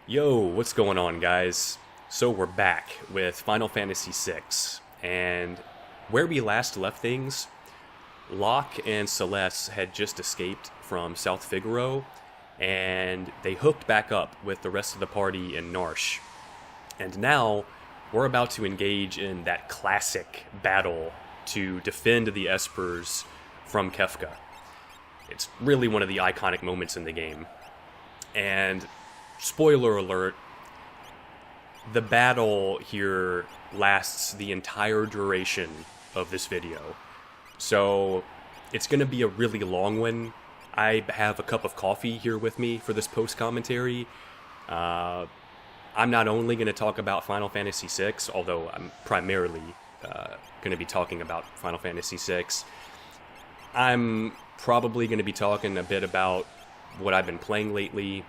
Yo, what's going on, guys? So we're back with Final Fantasy VI, and where we last left things, Locke and Celeste had just escaped from South Figaro, and they hooked back up with the rest of the party in Narsh. And now, we're about to engage in that classic battle to defend the Espers from Kefka. It's really one of the iconic moments in the game. And spoiler alert, the battle here lasts the entire duration of this video. So it's going to be a really long one. I have a cup of coffee here with me for this post-commentary. I'm not only going to talk about Final Fantasy VI, although I'm primarily going to be talking about Final Fantasy VI. I'm probably going to be talking a bit about what I've been playing lately,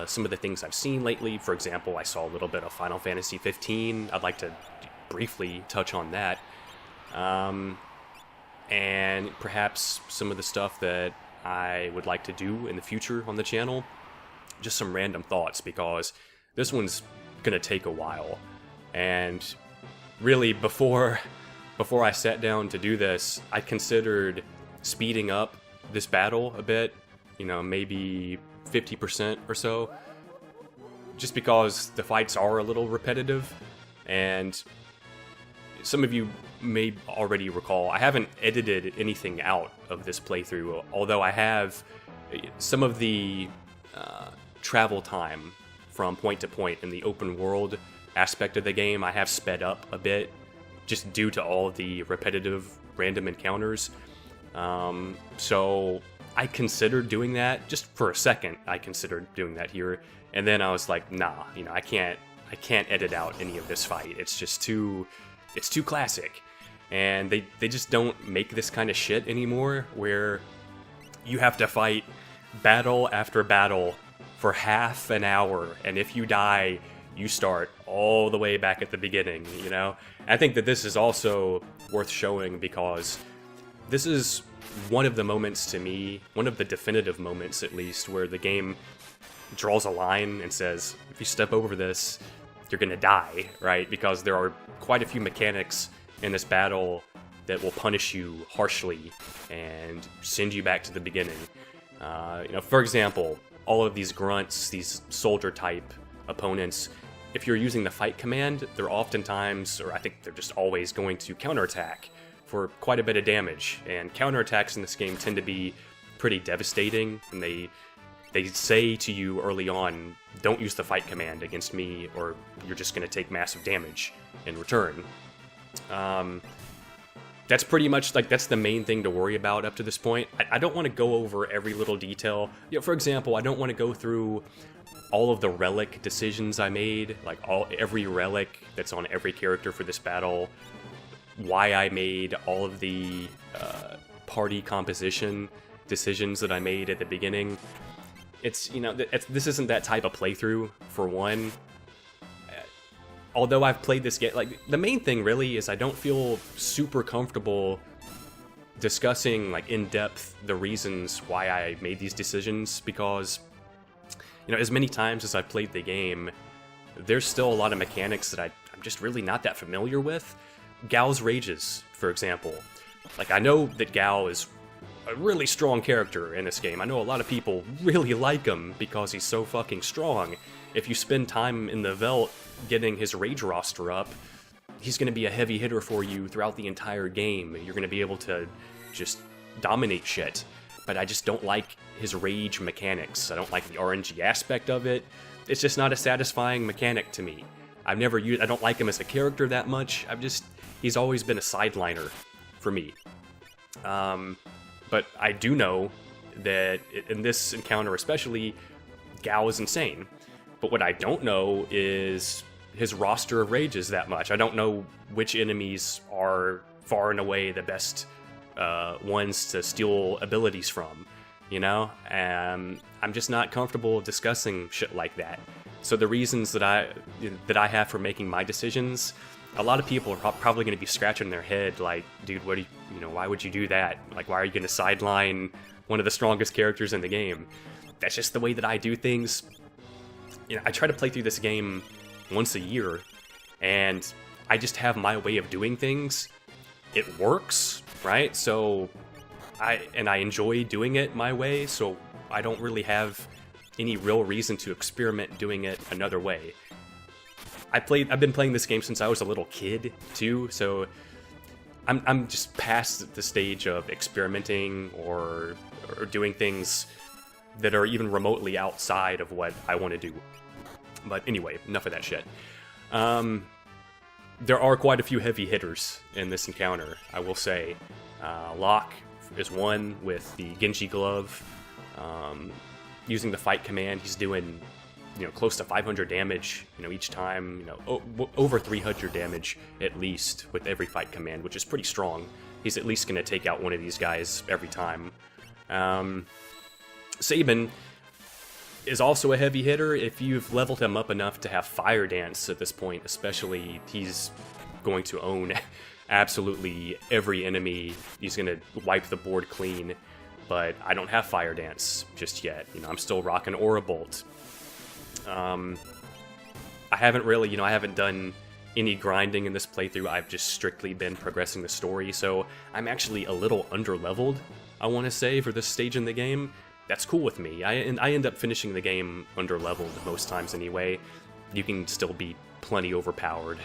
some of the things I've seen lately. For example, I saw a little bit of Final Fantasy 15. I'd like to briefly touch on that. And perhaps some of the stuff that I would like to do in the future on the channel. Just some random thoughts, because this one's going to take a while. And really, before I sat down to do this, I considered speeding up this battle a bit, maybe 50% or so, just because the fights are a little repetitive. And some of you may already recall, I haven't edited anything out of this playthrough, although I have some of the travel time from point to point in the open world aspect of the game. I have sped up a bit, just due to all the repetitive random encounters. So I considered doing that just for a second. I considered doing that here, and then I was like, nah, I can't edit out any of this fight. It's just too classic, and they just don't make this kind of shit anymore, where you have to fight battle after battle for half an hour, and if you die, you start all the way back at the beginning. I think that this is also worth showing, because this is one of the moments, to me, one of the definitive moments at least, where the game draws a line and says, if you step over this, you're gonna die, right? Because there are quite a few mechanics in this battle that will punish you harshly and send you back to the beginning. For example, all of these grunts, these soldier-type opponents, if you're using the fight command, they're oftentimes, or I think they're just always, going to counterattack for quite a bit of damage, and counterattacks in this game tend to be pretty devastating, and they say to you early on, don't use the fight command against me, or you're just going to take massive damage in return. That's pretty much, that's the main thing to worry about up to this point. I don't want to go over every little detail. For example, I don't want to go through all of the relic decisions I made, every relic that's on every character for this battle, why I made all of the party composition decisions that I made at the beginning. This isn't that type of playthrough, for one. Although I've played this game, the main thing really is I don't feel super comfortable discussing, in depth, the reasons why I made these decisions, because, as many times as I've played the game, there's still a lot of mechanics that I'm just really not that familiar with. Gao's rages, for example. I know that Gao is a really strong character in this game. I know a lot of people really like him because he's so fucking strong. If you spend time in the Veldt getting his rage roster up, he's going to be a heavy hitter for you throughout the entire game. You're going to be able to just dominate shit. But I just don't like his rage mechanics. I don't like the RNG aspect of it. It's just not a satisfying mechanic to me. I don't like him as a character that much. He's always been a sideliner for me. But I do know that in this encounter especially, Gao is insane. But what I don't know is his roster of rages that much. I don't know which enemies are far and away the best ones to steal abilities from, and I'm just not comfortable discussing shit like that. So the reasons that I have for making my decisions, a lot of people are probably going to be scratching their head like, dude, why would you do that? Why are you going to sideline one of the strongest characters in the game? That's just the way that I do things. I try to play through this game once a year, and I just have my way of doing things. It works, right? So I enjoy doing it my way, so I don't really have any real reason to experiment doing it another way. I've been playing this game since I was a little kid too, so I'm just past the stage of experimenting or doing things that are even remotely outside of what I want to do. But anyway, enough of that shit. There are quite a few heavy hitters in this encounter, I will say. Locke is one with the Genji glove. Using the fight command, he's doing close to 500 damage each time, over 300 damage at least with every fight command, which is pretty strong. He's at least going to take out one of these guys every time. Sabin is also a heavy hitter. If you've leveled him up enough to have Fire Dance at this point, especially, he's going to own absolutely every enemy. He's going to wipe the board clean, but I don't have Fire Dance just yet. I'm still rocking Aura Bolt. I haven't really, I haven't done any grinding in this playthrough. I've just strictly been progressing the story, so I'm actually a little underleveled, I want to say, for this stage in the game. That's cool with me. I end up finishing the game underleveled most times anyway. You can still be plenty overpowered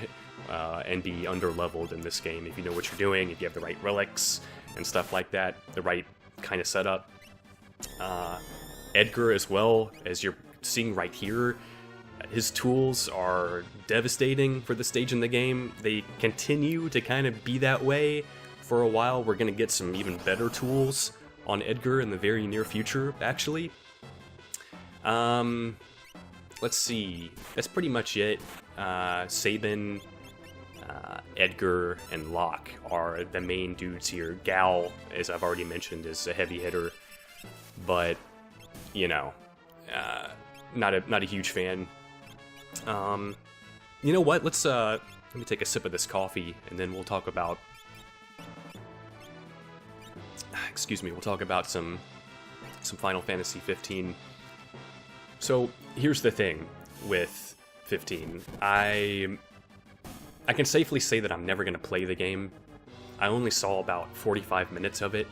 and be underleveled in this game if you know what you're doing, if you have the right relics and stuff like that, the right kind of setup. Edgar as well, as you're seeing right here, his tools are devastating for the stage in the game. They continue to kind of be that way for a while. We're going to get some even better tools on Edgar in the very near future, actually. Let's see. That's pretty much it. Sabin, Edgar, and Locke are the main dudes here. Gal, as I've already mentioned, is a heavy hitter, but, not a huge fan. You know what? Let me take a sip of this coffee, and then we'll talk about... we'll talk about some Final Fantasy 15. So, here's the thing with 15. I can safely say that I'm never going to play the game. I only saw about 45 minutes of it,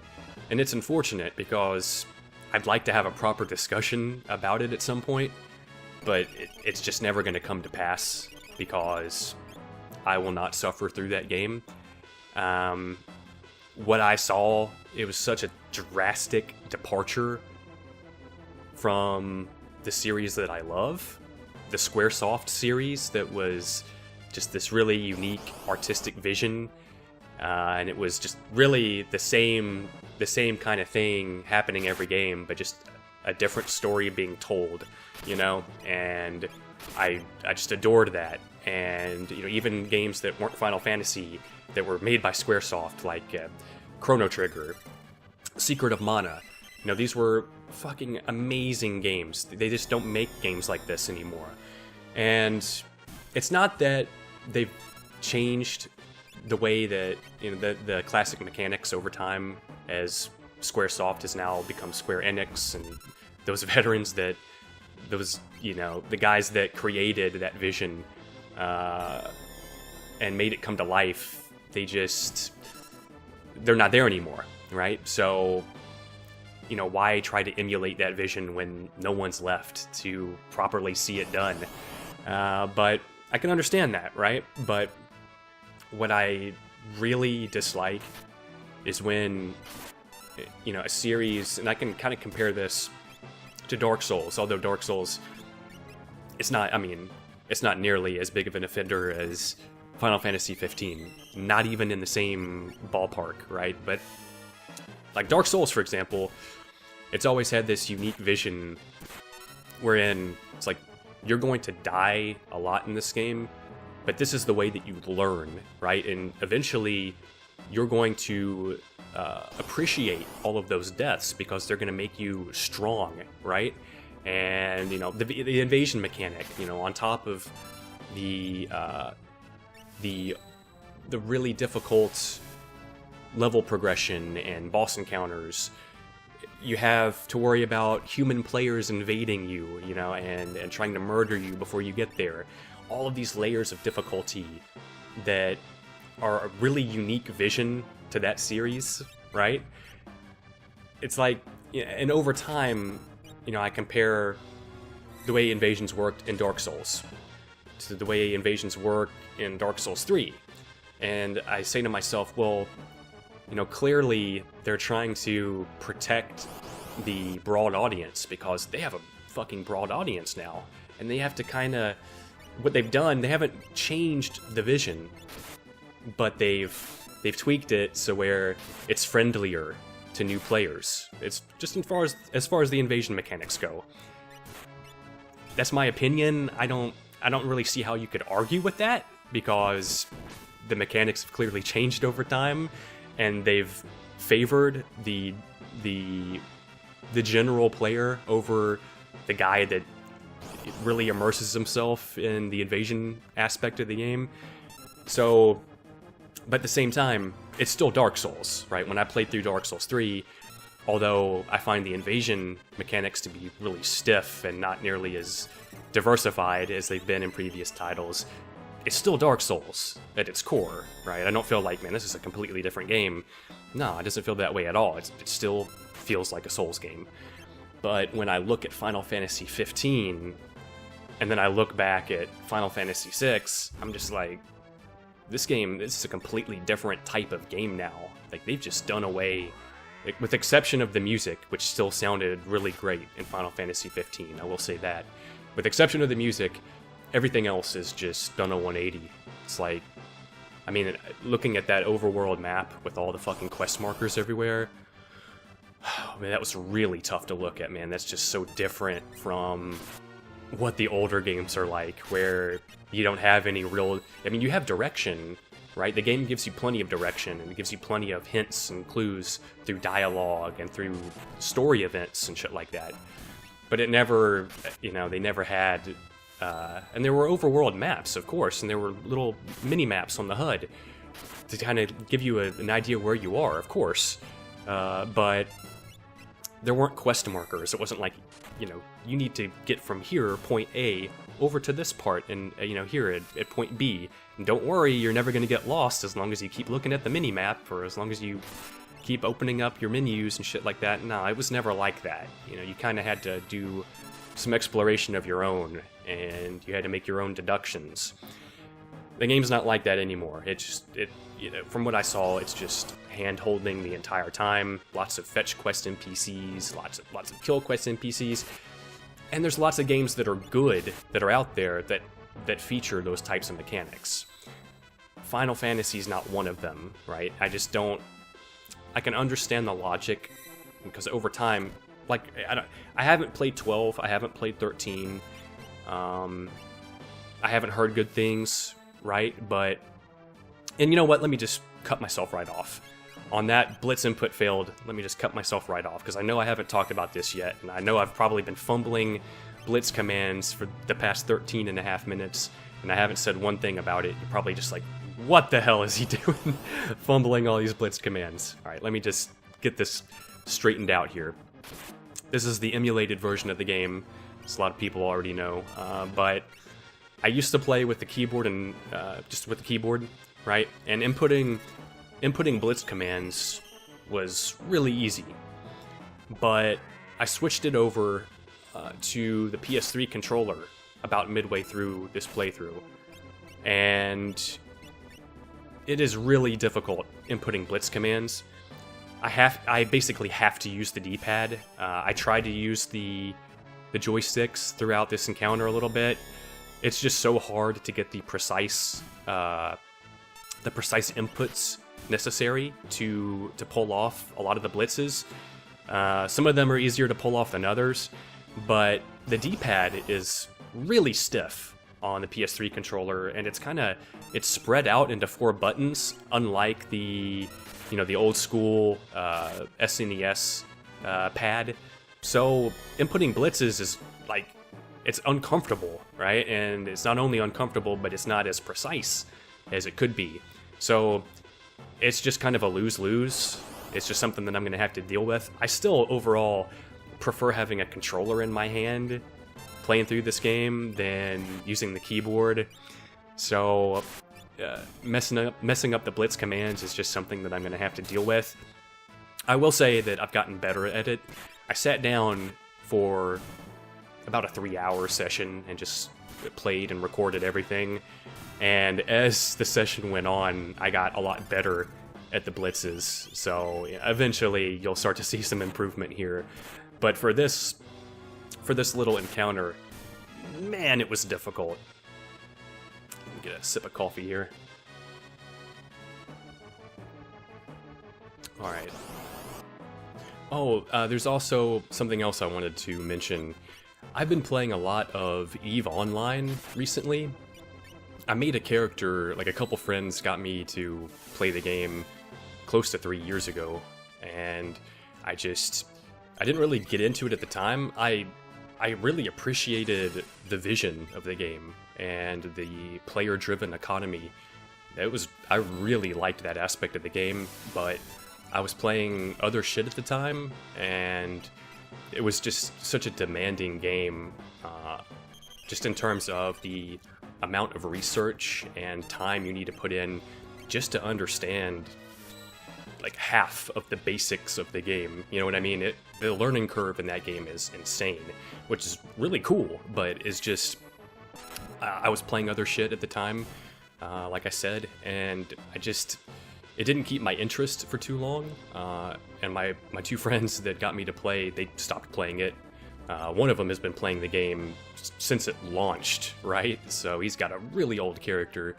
and it's unfortunate because I'd like to have a proper discussion about it at some point, but it's just never going to come to pass because I will not suffer through that game. What I saw, it was such a drastic departure from the series that I love, the Squaresoft series that was just this really unique artistic vision, and it was just really the same kind of thing happening every game, but just a different story being told, and I just adored that. And even games that weren't Final Fantasy that were made by Squaresoft, like Chrono Trigger, Secret of Mana, these were fucking amazing games. They just don't make games like this anymore. And it's not that they've changed the way that the classic mechanics over time, as Squaresoft has now become Square Enix, and those veterans the guys that created that vision and made it come to life, they're not there anymore, right? So, why try to emulate that vision when no one's left to properly see it done? But I can understand that, right? But what I really dislike is when, a series, and I can kind of compare this to Dark Souls, although Dark Souls, it's not nearly as big of an offender as Final Fantasy 15. Not even in the same ballpark, right? But, like Dark Souls, for example, it's always had this unique vision wherein it's like, you're going to die a lot in this game, but this is the way that you learn, right? And eventually, you're going to appreciate all of those deaths because they're going to make you strong, right? And the invasion mechanic, on top of the really difficult level progression and boss encounters, you have to worry about human players invading you, you know, and trying to murder you before you get there. All of these layers of difficulty that are a really unique vision to that series, right? It's like, and over time, you know, I compare the way invasions worked in Dark Souls to the way invasions work in Dark Souls 3. And I say to myself, well, you know, clearly they're trying to protect the broad audience because they have a fucking broad audience now. And they have to kind of, what they've done, they haven't changed the vision, but they've tweaked it so where it's friendlier to new players. It's just as far as the invasion mechanics go. That's my opinion. I don't really see how you could argue with that because the mechanics have clearly changed over time, and they've favored the general player over the guy that really immerses himself in the invasion aspect of the game. So, but at the same time, it's still Dark Souls, right? When I played through Dark Souls 3, although I find the invasion mechanics to be really stiff and not nearly as diversified as they've been in previous titles, it's still Dark Souls at its core, right? I don't feel like, man, this is a completely different game. No, it doesn't feel that way at all. It still feels like a Souls game. But when I look at Final Fantasy 15, and then I look back at Final Fantasy 6, I'm just like, this is a completely different type of game now. Like, they've just done away, like, with exception of the music, which still sounded really great in Final Fantasy 15, I will say that. With exception of the music, everything else is just done a 180. It's like, I mean, looking at that overworld map with all the fucking quest markers everywhere, oh, man, that was really tough to look at, man. That's just so different from what the older games are like, where you don't have any real... I mean, you have direction, right? The game gives you plenty of direction, and it gives you plenty of hints and clues through dialogue and through story events and shit like that. But it never, you know, they never had... and there were overworld maps, of course, and there were little mini-maps on the HUD to kind of give you an idea where you are, of course. But there weren't quest markers. It wasn't like, you know, you need to get from here, point A, over to this part, and, you know, here at point B. And don't worry, you're never going to get lost as long as you keep looking at the mini-map, or as long as you keep opening up your menus and shit like that. No, it was never like that. You know, you kind of had to do some exploration of your own, and you had to make your own deductions. The game's not like that anymore. You know, from what I saw, it's just hand-holding the entire time. Lots of fetch quest NPCs, lots of kill quest NPCs, and there's lots of games that are good that are out there that feature those types of mechanics. Final Fantasy's not one of them, right? I can understand the logic because over time, like, I haven't played 12, I haven't played 13, I haven't heard good things, right? But, and you know what, let me just cut myself right off. On that Blitz input failed, let me just cut myself right off, because I know I haven't talked about this yet, and I know I've probably been fumbling Blitz commands for the past 13 and a half minutes, and I haven't said one thing about it. You're probably just like, what the hell is he doing? Fumbling all these Blitz commands. Alright, let me just get this straightened out here. This is the emulated version of the game, as a lot of people already know, but I used to play with the keyboard and just with the keyboard, right? And inputting Blitz commands was really easy, but I switched it over to the PS3 controller about midway through this playthrough, and it is really difficult inputting Blitz commands. I basically have to use the D-pad. I tried to use the joysticks throughout this encounter a little bit. It's just so hard to get the precise inputs necessary to pull off a lot of the blitzes. Some of them are easier to pull off than others, but the D-pad is really stiff on the PS3 controller, and it's spread out into 4 buttons, unlike the old school SNES pad. So inputting blitzes is like, it's uncomfortable, right? And it's not only uncomfortable, but it's not as precise as it could be. So it's just kind of a lose-lose, it's just something that I'm going to have to deal with. I still overall prefer having a controller in my hand playing through this game than using the keyboard. So messing up the blitz commands is just something that I'm going to have to deal with. I will say that I've gotten better at it. I sat down for about a 3-hour session and just played and recorded everything. And as the session went on, I got a lot better at the blitzes. So eventually you'll start to see some improvement here. But for this little encounter, man, it was difficult. Let me get a sip of coffee here. Alright. Oh, there's also something else I wanted to mention. I've been playing a lot of EVE Online recently. I made a character, like a couple friends got me to play the game close to 3 years ago, and I didn't really get into it at the time. I really appreciated the vision of the game and the player-driven economy. I really liked that aspect of the game, but I was playing other shit at the time, and it was just such a demanding game, just in terms of the amount of research and time you need to put in just to understand like half of the basics of the game. You know what I mean? The learning curve in that game is insane, which is really cool, but it's just I was playing other shit at the time, like I said, and it didn't keep my interest for too long, and my two friends that got me to play, they stopped playing it. One of them has been playing the game since it launched, right? So he's got a really old character,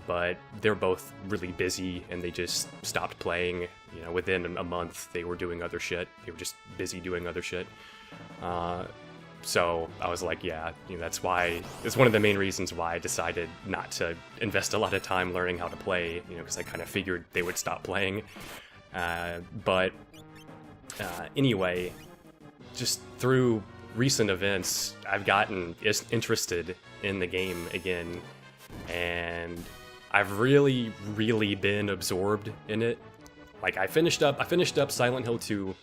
but they're both really busy, and they just stopped playing. You know, within a month, they were doing other shit. They were just busy doing other shit. So I was like, yeah, that's why. It's one of the main reasons why I decided not to invest a lot of time learning how to play. Because I kind of figured they would stop playing. But anyway, just through recent events, I've gotten interested in the game again, and I've really, really been absorbed in it. Like I finished up Silent Hill 2,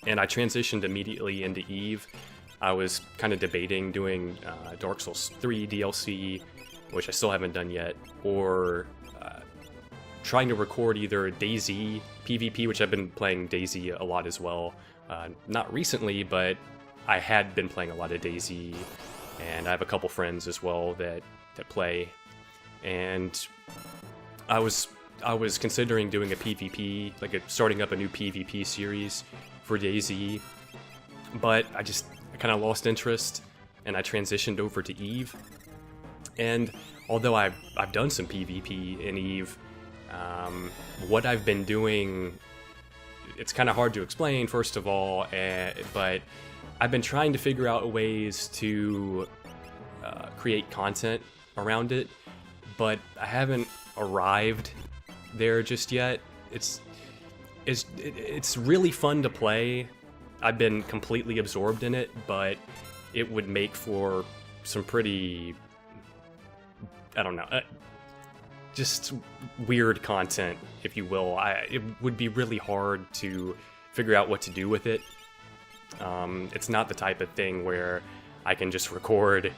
and I transitioned immediately into EVE. I was kind of debating doing Dark Souls 3 DLC, which I still haven't done yet, or trying to record either DayZ PvP, which I've been playing DayZ a lot as well. Not recently, but I had been playing a lot of DayZ, and I have a couple friends as well that play. And I was considering doing a PvP, starting up a new PvP series for DayZ, but I kind of lost interest, and I transitioned over to EVE. And although I've done some PvP in EVE, what I've been doing, it's kind of hard to explain, first of all, but I've been trying to figure out ways to create content around it, but I haven't arrived there just yet. It's really fun to play. I've been completely absorbed in it, but it would make for some pretty, I don't know, just weird content, if you will. It would be really hard to figure out what to do with it. It's not the type of thing where I can just record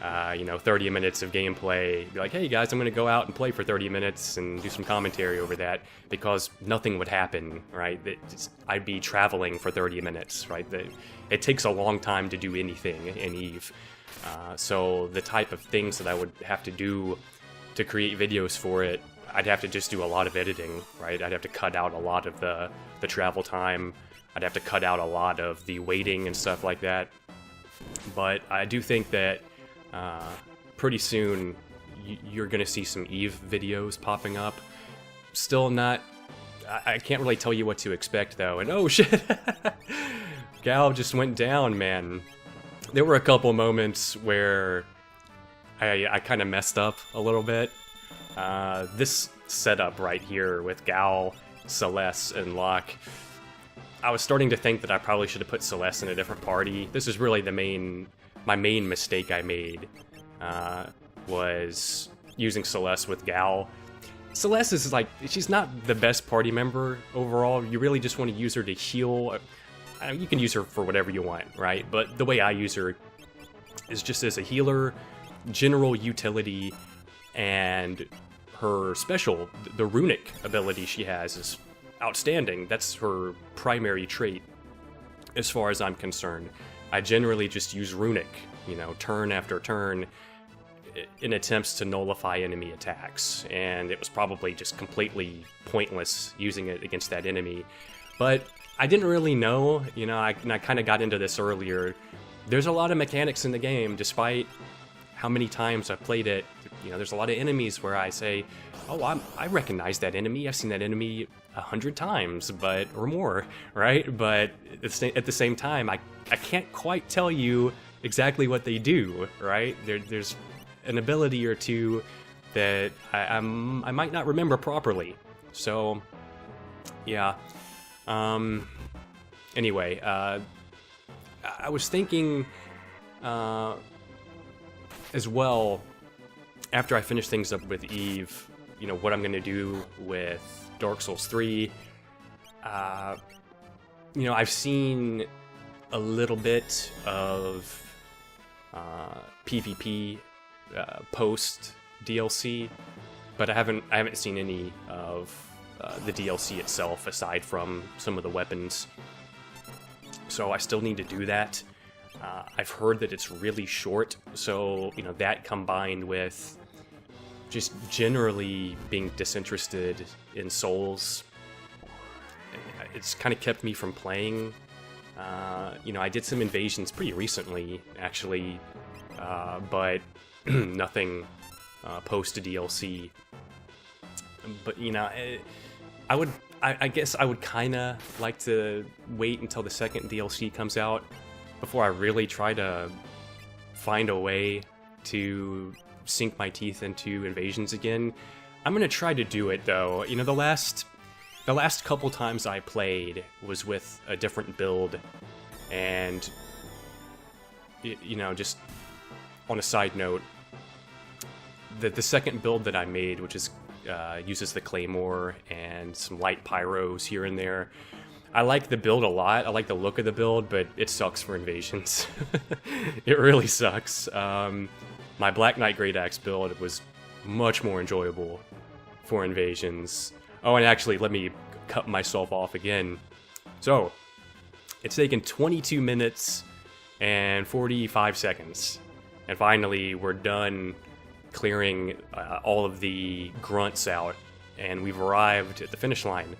30 minutes of gameplay, be like, hey guys, I'm gonna go out and play for 30 minutes and do some commentary over that, because nothing would happen, right? I'd be traveling for 30 minutes, right? It takes a long time to do anything in EVE. So the type of things that I would have to do to create videos for it, I'd have to just do a lot of editing, right? I'd have to cut out a lot of the travel time. I'd have to cut out a lot of the waiting and stuff like that. But I do think that pretty soon you're gonna see some EVE videos popping up. Still not, I can't really tell you what to expect though. And oh shit, Gal just went down, man. There were a couple moments where I kind of messed up a little bit. This setup right here with Gal, Celeste, and Locke, I was starting to think that I probably should have put Celeste in a different party. This is really my main mistake I made, was using Celeste with Gal. Celeste is like, she's not the best party member overall. You really just want to use her to heal. You can use her for whatever you want, right? But the way I use her is just as a healer, general utility, and her special, the runic ability she has, is outstanding. That's her primary trait, as far as I'm concerned. I generally just use runic, turn after turn, in attempts to nullify enemy attacks, and it was probably just completely pointless using it against that enemy. But I didn't really know, I kind of got into this earlier. There's a lot of mechanics in the game, despite how many times I've played it. There's a lot of enemies where I say, oh, I recognize that enemy, I've seen that enemy 100 times, or more, right? But at the same time, I can't quite tell you exactly what they do, right? There's an ability or two that I might not remember properly. So, yeah. Anyway, I was thinking as well, after I finish things up with Eve, what I'm going to do with Dark Souls 3. I've seen a little bit of PvP post DLC, but I haven't seen any of the DLC itself, aside from some of the weapons. So I still need to do that. I've heard that it's really short, so that combined with just generally being disinterested in Souls, it's kind of kept me from playing. I did some invasions pretty recently, actually, but nothing post DLC. But I guess I would kind of like to wait until the second DLC comes out before I really try to find a way to sink my teeth into invasions again. I'm gonna try to do it though. The last couple times I played was with a different build, and just on a side note, the second build that I made, which is uses the claymore and some light pyros here and there, I like the build a lot. I like the look of the build, but it sucks for invasions. It really sucks. My Black Knight Great Axe build was much more enjoyable for invasions. Oh, and actually, let me cut myself off again. So, it's taken 22 minutes and 45 seconds. And finally, we're done clearing all of the grunts out, and we've arrived at the finish line.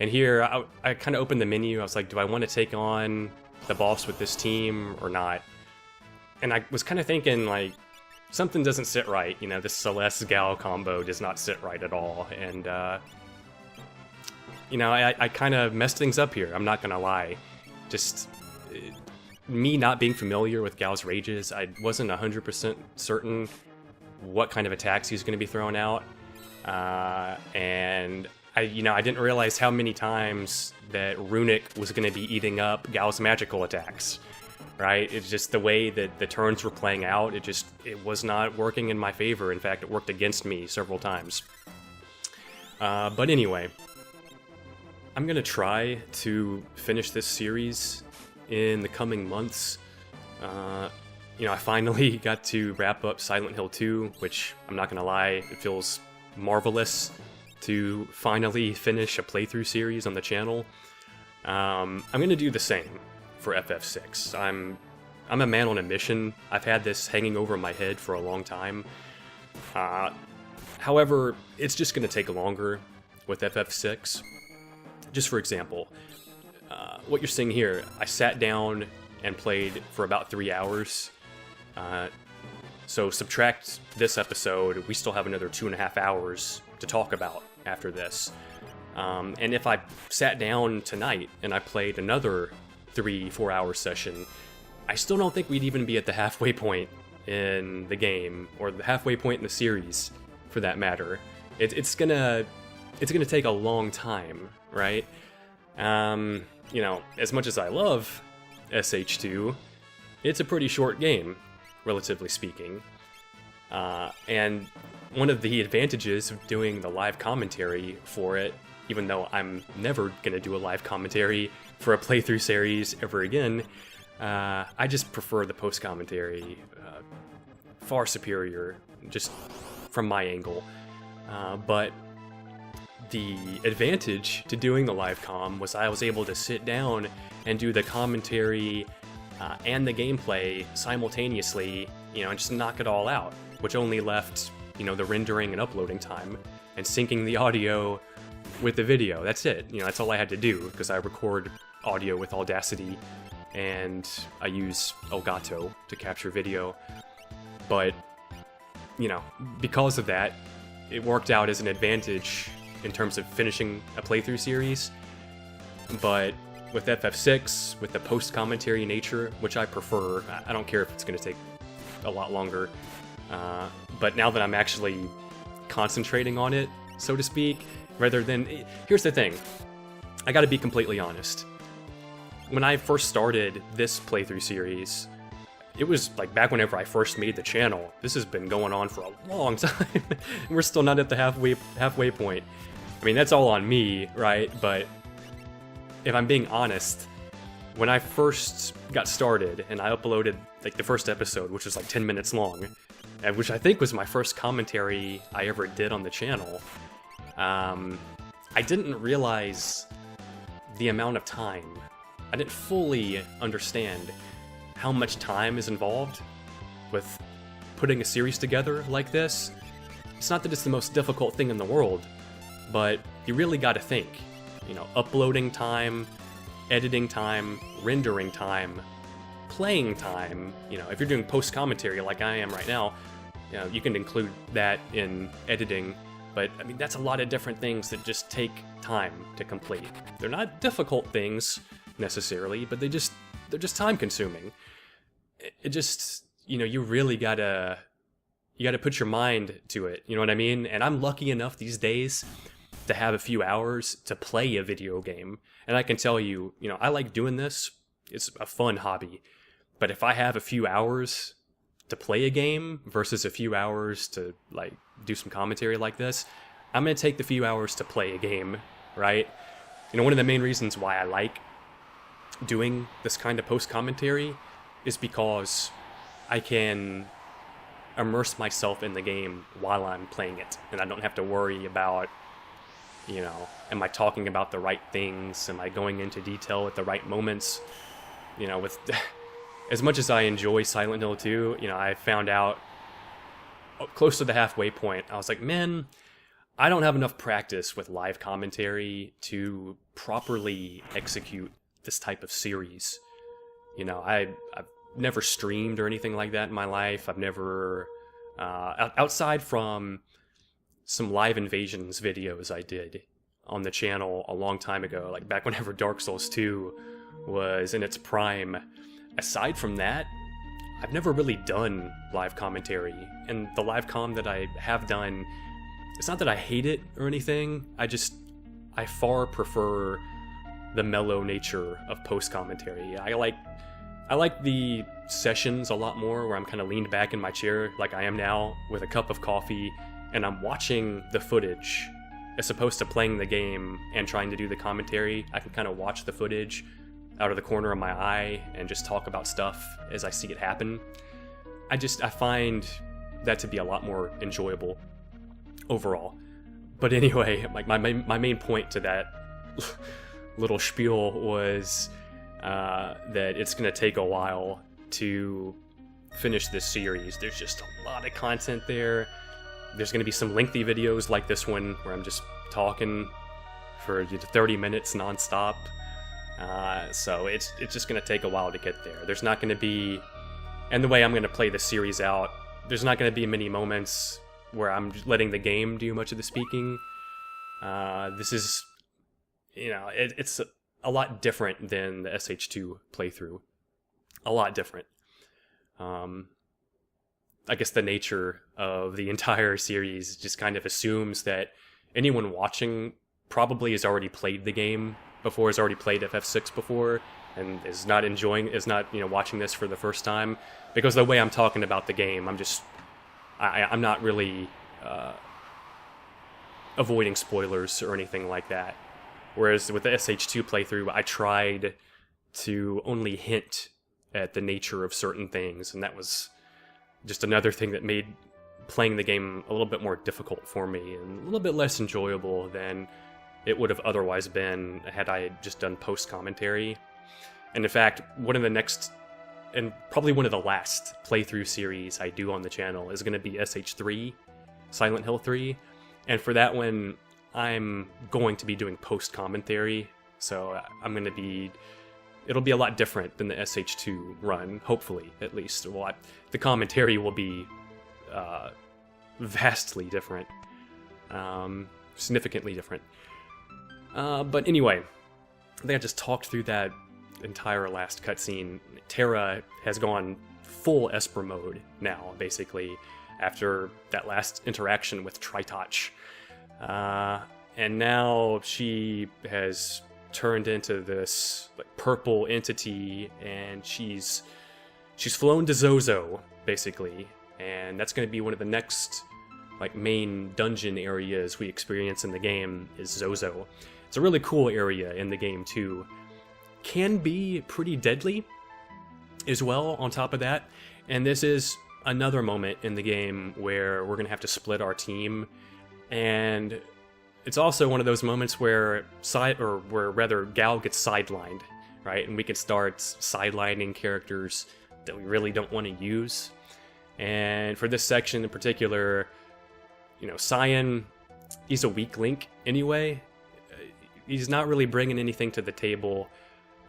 And here, I kind of opened the menu. I was like, do I want to take on the boss with this team or not? And I was kind of thinking, like, something doesn't sit right. This Celeste-Gal combo does not sit right at all. And, I kind of messed things up here. I'm not going to lie. Just me not being familiar with Gal's rages, I wasn't 100% certain what kind of attacks he was going to be throwing out. And I didn't realize how many times that Runic was going to be eating up Gal's magical attacks, right? It's just the way that the turns were playing out, it was not working in my favor. In fact, it worked against me several times. But anyway, I'm going to try to finish this series in the coming months. I finally got to wrap up Silent Hill 2, which, I'm not going to lie, it feels marvelous to finally finish a playthrough series on the channel. I'm going to do the same for FF6. I'm a man on a mission. I've had this hanging over my head for a long time. However, it's just going to take longer with FF6. Just for example, what you're seeing here, I sat down and played for about 3 hours. So subtract this episode, we still have another 2.5 hours to talk about after this. And if I sat down tonight and I played another 3-4 hour session, I still don't think we'd even be at the halfway point in the game, or the halfway point in the series, for that matter. It's gonna take a long time, right? As much as I love SH2, it's a pretty short game, relatively speaking. And one of the advantages of doing the live commentary for it, even though I'm never going to do a live commentary for a playthrough series ever again, I just prefer the post-commentary, far superior, just from my angle. But the advantage to doing the live comm was I was able to sit down and do the commentary and the gameplay simultaneously, and just knock it all out, which only left, the rendering and uploading time and syncing the audio with the video. That's it. That's all I had to do, because I record audio with Audacity and I use Elgato to capture video. But, because of that, it worked out as an advantage in terms of finishing a playthrough series. But with FF6, with the post-commentary nature, which I prefer, I don't care if it's going to take a lot longer. But now that I'm actually concentrating on it, so to speak, rather than... Here's the thing. I gotta be completely honest. When I first started this playthrough series, it was like back whenever I first made the channel. This has been going on for a long time. We're still not at the halfway point. I mean, that's all on me, right? But if I'm being honest, when I first got started and I uploaded like the first episode, which was like 10 minutes long, and which I think was my first commentary I ever did on the channel, I didn't realize the amount of time. I didn't fully understand how much time is involved with putting a series together like this. It's not that it's the most difficult thing in the world, but you really gotta think. Uploading time, editing time, rendering time, playing time. If you're doing post-commentary like I am right now, you can include that in editing, but I mean, that's a lot of different things that just take time to complete. They're not difficult things necessarily, but they're just time consuming. It just, you really gotta put your mind to it, you know what I mean? And I'm lucky enough these days to have a few hours to play a video game. And I can tell you, I like doing this. It's a fun hobby. But if I have a few hours to play a game versus a few hours to like do some commentary like this, I'm going to take the few hours to play a game, right? One of the main reasons why I like doing this kind of post-commentary is because I can immerse myself in the game while I'm playing it, and I don't have to worry about, am I talking about the right things? Am I going into detail at the right moments? With as much as I enjoy Silent Hill 2, I found out close to the halfway point, I was like, man, I don't have enough practice with live commentary to properly execute this type of series. I've never streamed or anything like that in my life. I've never, outside from some live invasions videos I did on the channel a long time ago, like back whenever Dark Souls 2 was in its prime. Aside from that, I've never really done live commentary, and the live comm that I have done, it's not that I hate it or anything, I far prefer the mellow nature of post-commentary. I like the sessions a lot more, where I'm kind of leaned back in my chair like I am now with a cup of coffee, and I'm watching the footage as opposed to playing the game and trying to do the commentary. I can kind of watch the footage out of the corner of my eye and just talk about stuff as I see it happen. I find that to be a lot more enjoyable overall. But anyway, like my main point to that little spiel was that it's going to take a while to finish this series. There's just a lot of content there. There's going to be some lengthy videos like this one where I'm just talking for 30 minutes nonstop. So it's just going to take a while to get there. There's not going to be, and the way I'm going to play the series out, there's not going to be many moments where I'm letting the game do much of the speaking. This is, it's a lot different than the SH2 playthrough. A lot different. I guess the nature of the entire series just kind of assumes that anyone watching probably has already played the game before, has already played FF6 before, and is not watching this for the first time. Because the way I'm talking about the game, I'm not really avoiding spoilers or anything like that. Whereas with the SH2 playthrough, I tried to only hint at the nature of certain things, and that was just another thing that made playing the game a little bit more difficult for me and a little bit less enjoyable than it would have otherwise been had I just done post-commentary. And in fact, one of the next, and probably one of the last playthrough series I do on the channel is going to be SH3, Silent Hill 3, and for that one, I'm going to be doing post-commentary, so it'll be a lot different than the SH2 run, hopefully, at least. Well, the commentary will be vastly different, significantly different. But anyway, I think I just talked through that entire last cutscene. Terra has gone full Esper mode now, basically, after that last interaction with Tritoch. And now she has turned into this purple entity, and she's flown to Zozo, basically, and that's going to be one of the next main dungeon areas we experience in the game is Zozo. It's a really cool area in the game too. Can be pretty deadly as well on top of that, and this is another moment in the game where we're going to have to split our team, and it's also one of those moments where Gal gets sidelined, right? And we can start sidelining characters that we really don't want to use. And for this section in particular, Cyan, he's a weak link anyway. He's not really bringing anything to the table.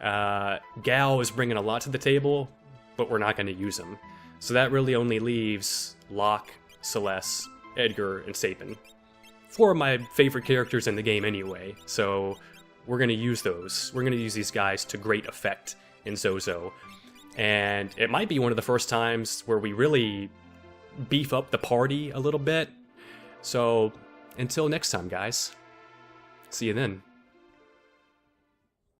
Gal is bringing a lot to the table, but we're not going to use him. So that really only leaves Locke, Celeste, Edgar, and Sapin. 4 of my favorite characters in the game anyway, so we're going to use those. We're going to use these guys to great effect in Zozo. And it might be one of the first times where we really beef up the party a little bit. So, until next time, guys. See you then.